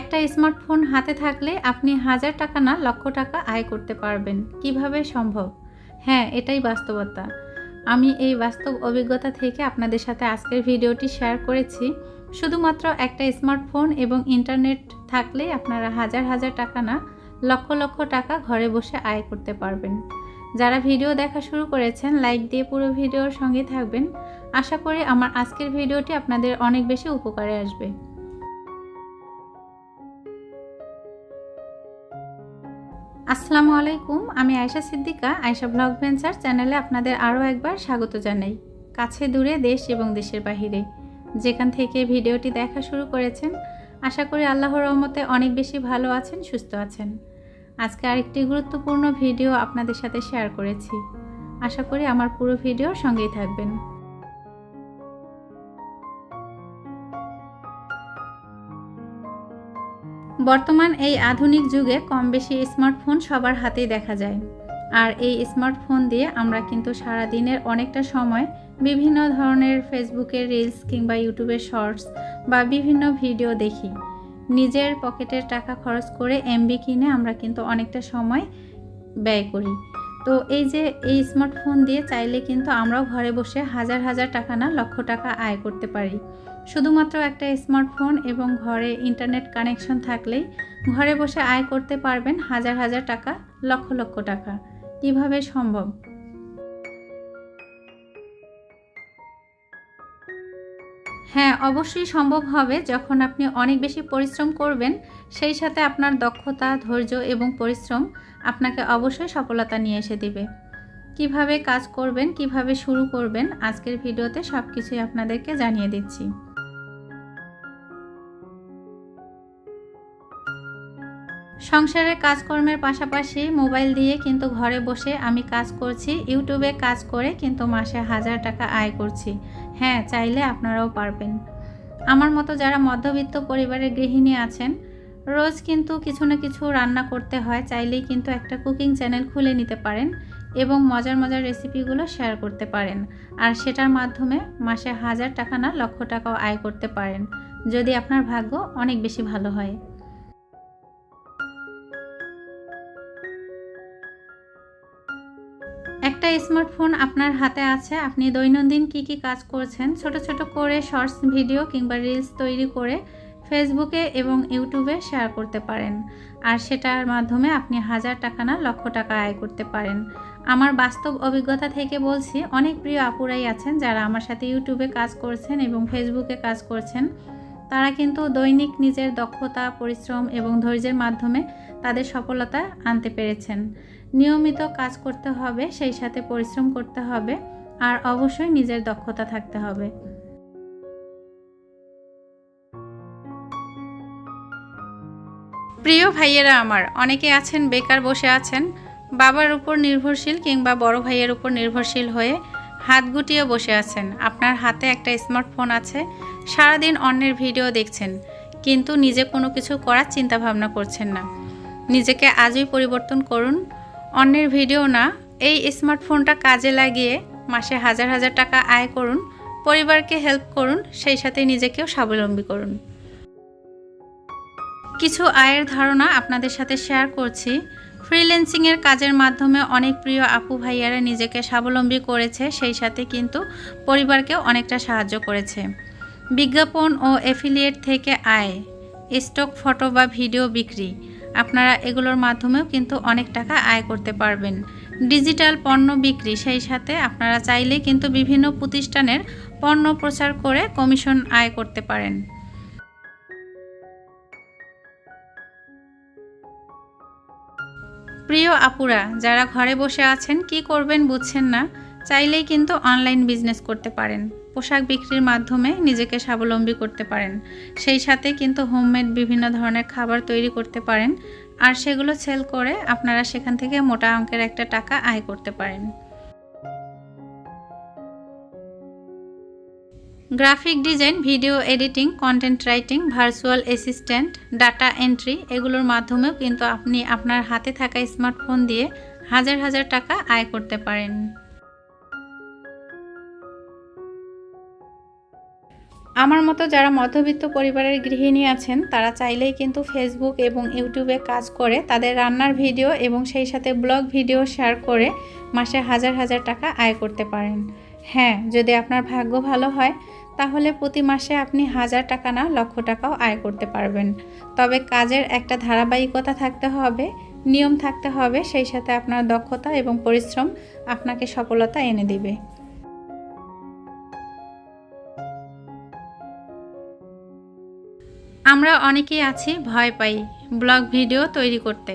একটা স্মার্টফোন হাতে থাকলে আপনি হাজার টাকা না লক্ষ টাকা আয় করতে পারবেন। কিভাবে সম্ভব? হ্যাঁ, এটাই বাস্তবতা। আমি এই বাস্তব অভিজ্ঞতা থেকে আপনাদের সাথে আজকের ভিডিওটি শেয়ার করেছি। শুধুমাত্র একটা স্মার্টফোন এবং ইন্টারনেট থাকলেই আপনারা হাজার হাজার টাকা না লক্ষ লক্ষ টাকা ঘরে বসে আয় করতে পারবেন। যারা ভিডিও দেখা শুরু করেছেন লাইক দিয়ে পুরো ভিডিওর সঙ্গে থাকবেন। আশা করি আমার আজকের ভিডিওটি আপনাদের অনেক বেশি উপকারে আসবে। আসসালামু আলাইকুম, আমি আয়েশা সিদ্দিকা। আয়েশা ব্লগ ভেঞ্চার চ্যানেলে আপনাদের আরও একবার স্বাগত জানাই। কাছে দূরে, দেশ এবং দেশের বাহিরে যেখান থেকে ভিডিওটি দেখা শুরু করেছেন, আশা করি আল্লাহর রহমতে অনেক বেশি ভালো আছেন, সুস্থ আছেন। আজকে আরেকটি গুরুত্বপূর্ণ ভিডিও আপনাদের সাথে শেয়ার করেছি। আশা করি আমার পুরো ভিডিওর সঙ্গেই থাকবেন। বর্তমান এই আধুনিক যুগে কম বেশি স্মার্টফোন সবার হাতেই দেখা যায়। আর এই স্মার্টফোন দিয়ে আমরা কিন্তু সারা দিনের অনেকটা সময় বিভিন্ন ধরনের ফেসবুকের রিলস কিংবা ইউটিউবের শর্টস বা বিভিন্ন ভিডিও দেখি। নিজের পকেটের টাকা খরচ করে এমবি কিনে আমরা কিন্তু অনেকটা সময় ব্যয় করি। তো এই স্মার্টফোন দিয়ে চাইলে কিন্তু আমরাও ঘরে বসে হাজার হাজার টাকা না লক্ষ টাকা আয় করতে পারি। শুধুমাত্র একটা স্মার্টফোন এবং ঘরে ইন্টারনেট কানেকশন থাকলেই ঘরে বসে আয় করতে পারবেন হাজার হাজার টাকা, লক্ষ লক্ষ টাকা। কিভাবে সম্ভব? হ্যাঁ, অবশ্যই সম্ভব হবে যখন আপনি অনেক বেশি পরিশ্রম করবেন। সেই সাথে আপনার দক্ষতা, ধৈর্য এবং পরিশ্রম আপনাকে অবশ্যই সফলতা নিয়ে এসে দিবে। কিভাবে কাজ করবেন, কিভাবে শুরু করবেন, আজকের ভিডিওতে সব কিছুই আপনাদেরকে জানিয়ে দিচ্ছি। সংসারের কাজকর্মের পাশাপাশি মোবাইল দিয়ে কিন্তু ঘরে বসে আমি কাজ করছি, ইউটিউবে কাজ করে কিন্তু মাসে হাজার টাকা আয় করছি। হ্যাঁ, চাইলে আপনারাও পারবেন। আমার মতো যারা মধ্যবিত্ত পরিবারের গৃহিণী আছেন, রোজ কিন্তু কিছু না কিছু রান্না করতে হয়, চাইলেই কিন্তু একটা কুকিং চ্যানেল খুলে নিতে পারেন এবং মজার মজার রেসিপিগুলো শেয়ার করতে পারেন। আর সেটার মাধ্যমে মাসে হাজার টাকা না লক্ষ টাকাও আয় করতে পারেন, যদি আপনার ভাগ্য অনেক বেশি ভালো হয়। একটা স্মার্টফোন আপনার হাতে আছে, আপনি দৈনন্দিন কি কি কাজ করছেন ছোট ছোট করে শর্টস ভিডিও কিংবা রিলস তৈরি করে ফেসবুকে এবং ইউটিউবে শেয়ার করতে পারেন। আর সেটার মাধ্যমে আপনি হাজার টাকা না লক্ষ টাকা আয় করতে পারেন। আমার বাস্তব অভিজ্ঞতা থেকে বলছি, অনেক প্রিয় আপুরাই আছেন যারা আমার সাথে ইউটিউবে কাজ করছেন এবং ফেসবুকে কাজ করছেন। তারা কিন্তু দৈনিক নিজের দক্ষতা, পরিশ্রম এবং ধৈর্যের মাধ্যমে তাদের সফলতা আনতে পেরেছেন। নিয়মিত কাজ করতে হবে, সেই সাথে পরিশ্রম করতে হবে, আর অবশ্যই নিজের দক্ষতা থাকতে হবে। প্রিয় ভাইয়েরা আমার, অনেকে আছেন বেকার বসে আছেন, বাবার উপর নির্ভরশীল কিংবা বড় ভাইয়ের উপর নির্ভরশীল হয়ে হাত গুটিয়ে বসে আছেন। আপনার হাতে একটা স্মার্টফোন আছে, সারাদিন অন্যের ভিডিও দেখছেন, কিন্তু নিজে কোনো কিছু করার চিন্তা ভাবনা করছেন না। নিজেকে আজই পরিবর্তন করুন। অন্যের ভিডিও না, এই স্মার্টফোনটা কাজে লাগিয়ে মাসে হাজার হাজার টাকা আয় করুন, পরিবারকে হেল্প করুন, সেই সাথে নিজেকেও স্বাবলম্বী করুন। কিছু আয়ের ধারণা আপনাদের সাথে শেয়ার করছি। ফ্রিল্যান্সিংয়ের কাজের মাধ্যমে অনেক প্রিয় আপু ভাইয়ারা নিজেকে স্বাবলম্বী করেছে, সেই সাথে কিন্তু পরিবারকেও অনেকটা সাহায্য করেছে। বিজ্ঞাপন ও অ্যাফিলিয়েট থেকে আয়, স্টক ফটো বা ভিডিও বিক্রি, আপনারা এগুলোর মাধ্যমেও কিন্তু অনেক টাকা আয় করতে পারবেন। ডিজিটাল পণ্য বিক্রি, সেই সাথে আপনারা চাইলে কিন্তু বিভিন্ন প্রতিষ্ঠানের পণ্য প্রচার করে কমিশন আয় করতে পারেন। প্রিয় আপুরা যারা ঘরে বসে আছেন, কি করবেন বুঝছেন না, চাইলেই কিন্তু অনলাইন বিজনেস করতে পারেন। পোশাক বিক্রির মাধ্যমে নিজেকে স্বাবলম্বী করতে পারেন। সেই সাথে কিন্তু হোমমেড বিভিন্ন ধরনের খাবার তৈরি করতে পারেন, আর সেগুলো সেল করে আপনারা সেখান থেকে মোটা অঙ্কের একটা টাকা আয় করতে পারেন। Graphic design, video editing, content writing, virtual assistant, data entry, এগুলোর মাধ্যমেও কিন্তু আপনি আপনার হাতে থাকা স্মার্টফোন দিয়ে হাজার হাজার টাকা আয় করতে পারেন। আমার মতো যারা মধ্যবিত্ত পরিবারের গৃহিণী আছেন তারা চাইলেই কিন্তু ফেসবুক এবং ইউটিউবে কাজ করে তাদের রান্নার ভিডিও এবং সেই সাথে ব্লগ ভিডিও শেয়ার করে মাসে হাজার হাজার টাকা আয় করতে পারেন। হ্যাঁ, যদি আপনার ভাগ্য ভালো হয় তাহলে প্রতি মাসে আপনি 1000 টাকা না লক্ষ টাকাও আয় করতে পারবেন। তবে কাজের একটা ধারাবাহিকতা থাকতে হবে, নিয়ম থাকতে হবে, সেই সাথে আপনার দক্ষতা এবং পরিশ্রম আপনাকে সফলতা এনে দিবে। আমরা অনেকেই আছি ভয় পাই ব্লগ ভিডিও তৈরি করতে।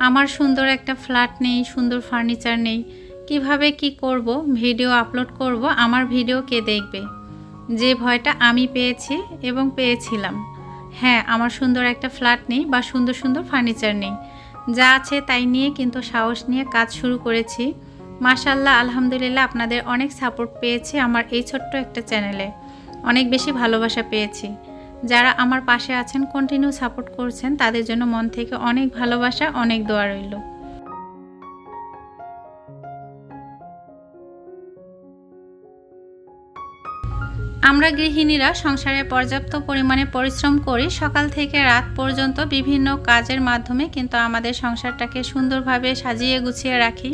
আমার সুন্দর একটা ফ্ল্যাট নেই, সুন্দর ফার্নিচার নেই, কিভাবে কি করব, ভিডিও আপলোড করব, আমার ভিডিও কে দেখবে, যে ভয়টা আমি পেয়েছি এবং পেয়েছিলাম। হ্যাঁ, আমার সুন্দর একটা ফ্ল্যাট নেই বা সুন্দর সুন্দর ফার্নিচার নেই, যা আছে তাই নিয়ে কিন্তু সাহস নিয়ে কাজ শুরু করেছি। মাশাআল্লাহ, আলহামদুলিল্লাহ, আপনাদের অনেক সাপোর্ট পেয়েছি আমার এই ছোট্ট একটা চ্যানেলে, অনেক বেশি ভালোবাসা পেয়েছি। যারা আমার পাশে আছেন, কন্টিনিউ সাপোর্ট করছেন, তাদের জন্য মন থেকে অনেক ভালোবাসা, অনেক দোয়া রইল। আমরা গৃহিণীরা সংসারে পর্যাপ্ত পরিমাণে পরিশ্রম করি, সকাল থেকে রাত পর্যন্ত বিভিন্ন কাজের মাধ্যমে কিন্তু আমাদের সংসারটাকে সুন্দরভাবে সাজিয়ে গুছিয়ে রাখি।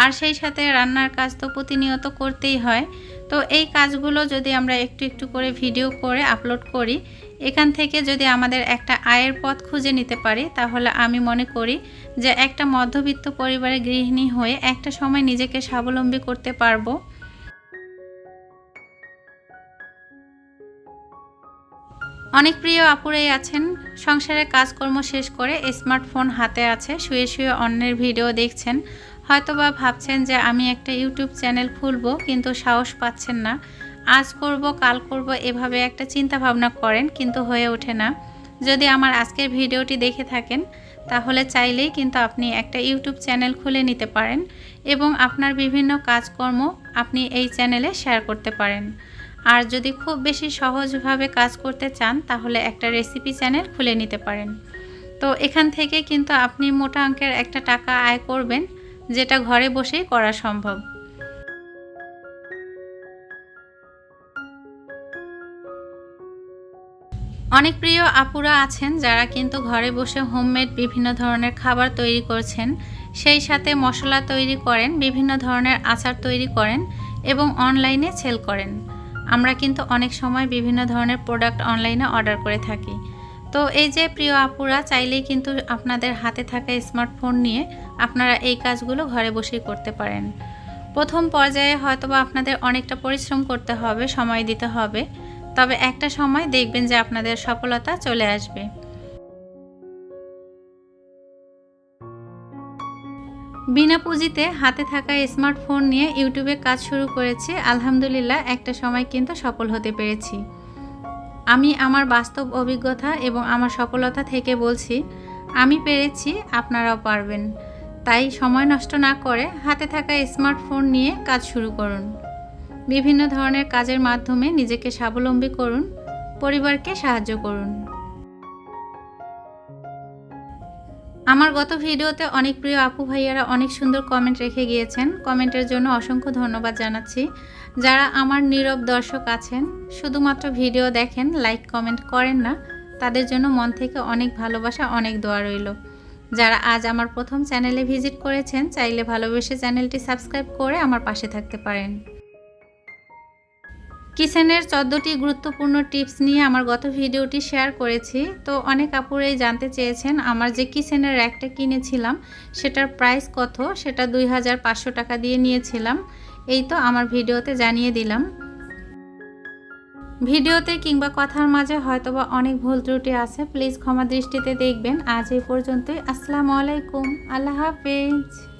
আর সেই সাথে রান্নার কাজ তো প্রতিনিয়ত করতেই হয়। তো এই কাজগুলো যদি আমরা একটু একটু করে ভিডিও করে আপলোড করি, এখান থেকে যদি আমাদের একটা আয়ের পথ খুঁজে নিতে পারি, তাহলে আমি মনে করি যে একটা মধ্যবিত্ত পরিবারের গৃহিণী হয়ে একটা সময় নিজেকে স্বাবলম্বী করতে পারবো। অনেক প্রিয় আপুরাই আছেন সংসারের কাজকর্ম শেষ করে স্মার্টফোন হাতে আছে, শুয়ে শুয়ে অন্যের ভিডিও দেখছেন। হয়তোবা ভাবছেন যে আমি একটা ইউটিউব চ্যানেল খুলবো, কিন্তু সাহস পাচ্ছেন না। আজ করব, কাল করব, এভাবে একটা চিন্তা ভাবনা করেন, কিন্তু হয়ে ওঠে না। যদি আমার আজকের ভিডিওটি দেখে থাকেন তাহলে চাইলেই কিন্তু আপনি একটা ইউটিউব চ্যানেল খুলে নিতে পারেন এবং আপনার বিভিন্ন কাজকর্ম আপনি এই চ্যানেলে শেয়ার করতে পারেন। আর যদি খুব বেশি সহজভাবে কাজ করতে চান তাহলে একটা রেসিপি চ্যানেল খুলে নিতে পারেন। তো এখান থেকে কিন্তু আপনি মোটা অঙ্কের একটা টাকা আয় করবেন, যেটা ঘরে বসেই করা সম্ভব। অনেক প্রিয় আপুরা আছেন যারা কিন্তু ঘরে বসে হোমমেড বিভিন্ন ধরনের খাবার তৈরি করছেন, সেই সাথে মশলা তৈরি করেন, বিভিন্ন ধরনের আচার তৈরি করেন এবং অনলাইনে সেল করেন। আমরা কিন্তু অনেক সময় বিভিন্ন ধরনের প্রোডাক্ট অনলাইনে অর্ডার করে থাকি। তো এই যে প্রিয় আপুরা, চাইলেই কিন্তু আপনাদের হাতে থাকা স্মার্টফোন নিয়ে আপনারা এই কাজগুলো ঘরে বসেই করতে পারেন। প্রথম পর্যায়ে হয়তোবা আপনাদের অনেকটা পরিশ্রম করতে হবে, সময় দিতে হবে, তবে একটা সময় দেখবেন যে আপনাদের সফলতা চলে আসবে। বিনা পুঁজিতে হাতে থাকা স্মার্টফোন নিয়ে ইউটিউবে কাজ শুরু করেছি, আলহামদুলিল্লাহ একটা সময় কিন্তু সফল হতে পেরেছি। আমি আমার বাস্তব অভিজ্ঞতা এবং আমার সফলতা থেকে বলছি, আমি পেরেছি, আপনারাও পারবেন। তাই সময় নষ্ট না করে হাতে থাকা স্মার্টফোন নিয়ে কাজ শুরু করুন। বিভিন্ন ধরনের কাজের মাধ্যমে নিজেকে স্বাবলম্বী করুন, পরিবারকে সাহায্য করুন। আমার গত ভিডিওতে অনেক প্রিয় আপু ভাইয়ারা অনেক সুন্দর কমেন্ট রেখে গিয়েছেন, কমেন্টের জন্য অসংখ্য ধন্যবাদ জানাচ্ছি। যারা আমার নীরব দর্শক আছেন, শুধুমাত্র ভিডিও দেখেন, লাইক কমেন্ট করেন না, তাদের জন্য মন থেকে অনেক ভালোবাসা, অনেক দোয়া রইল। যারা আজ আমার প্রথম চ্যানেলে ভিজিট করেছেন, চাইলে ভালোবেসে চ্যানেলটি সাবস্ক্রাইব করে আমার পাশে থাকতে পারেন। কিচেনের 14টি গুরুত্বপূর্ণ টিপস নিয়ে আমার গত ভিডিওটি শেয়ার করেছি। তো অনেক আপুরাই জানতে চেয়েছেন আমার যে কিচেনের র্যাকটা কিনেছিলাম সেটার প্রাইস কত, সেটা 2500 টাকা দিয়ে নিয়েছিলাম। এই তো আমার ভিডিওতে জানিয়ে দিলাম। ভিডিওতে কিংবা কথার মাঝে হয়তোবা অনেক ভুল ত্রুটি আছে, প্লিজ ক্ষমা দৃষ্টিতে দেখবেন। আজ এই পর্যন্তই। আসসালামু আলাইকুম, আল্লাহ হাফেজ।